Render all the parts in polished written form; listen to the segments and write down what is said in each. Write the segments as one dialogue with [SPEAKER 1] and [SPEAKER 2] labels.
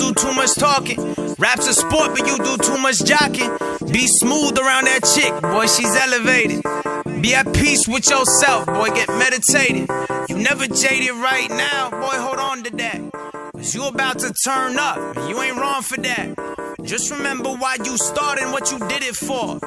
[SPEAKER 1] do too much talking. Rap's a sport, but you do too much jocking. Be smooth around that chick, boy, she's elevated. Be at peace with yourself, boy, get meditated. You never jaded right now, boy, hold on to that. Cause you about to turn up, and you ain't wrong for that. Just remember why you started and what you did it for.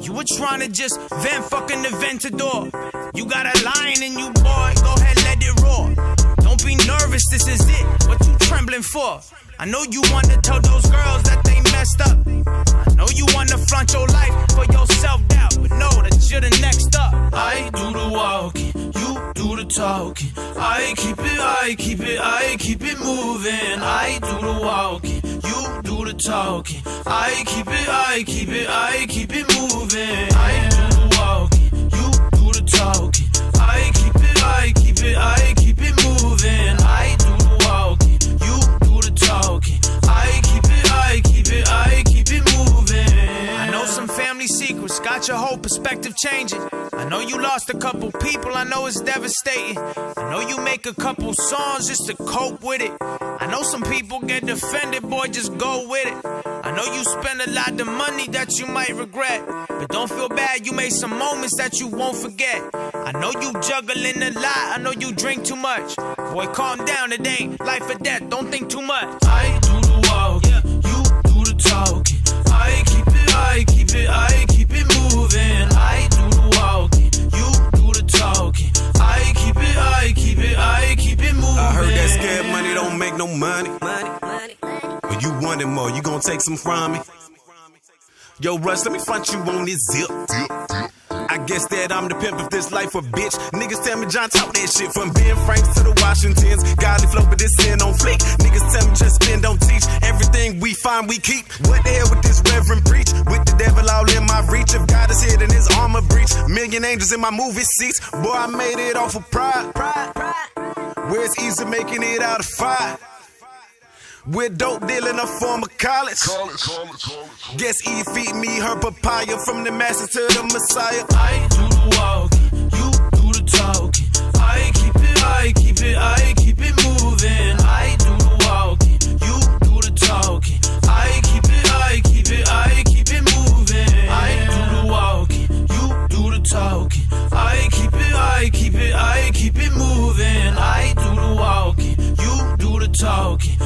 [SPEAKER 1] You were trying to just vent fucking the Ventador. You got a lion in you, boy, go ahead, let it roar. Don't be nervous, this is it, what you trembling for? I know you wanna tell those girls that they messed up. I know you wanna front your life for your self-doubt, but know that you're the next up.
[SPEAKER 2] I do the walking, you do the talking. I keep it moving. I do the walking, you do the talking. I keep it moving. I do the walking, you do the talking. I keep it moving. I do the walking, you do the talking. I keep it moving.
[SPEAKER 1] I know some family secrets, got your whole perspective changing. I know you lost a couple people, I know it's devastating. I know you make a couple songs just to cope with it. I know some people get defended, boy, just go with it. I know you spend a lot of money that you might regret, but don't feel bad, you made some moments that you won't forget. I know you juggling a lot, I know you drink too much. Boy, calm down, it ain't life or death, don't think too much.
[SPEAKER 2] I do the walking, you do the talking. I keep it moving. I do the walking, you do the talking. I keep it moving.
[SPEAKER 3] I heard that scared money don't make no money. But you wanted more, you gon' take some from me. Yo, Russ, let me front you on this zip. I guess that I'm the pimp of this life, a bitch. Niggas tell me John talk that shit from Ben Franks to the Washingtons. Godly flow, but this sin on fleek. Niggas tell me just spin, don't teach. Everything we find, we keep. What the hell with this reverend preach? With the devil all in my reach. If God is hid in his armor breach. Million angels in my movie seats. Boy, I made it off of pride. Where it's easy making it out of fire. With dope dealing a form of college. Guess Eve feed me her papaya. From the masses to the Messiah.
[SPEAKER 2] I do the walking, you do the talking. I keep it moving. I do the walking, you do the talking. I keep it moving. I do the walking, you do the talking. I keep it moving. I do the walking, you do the talking.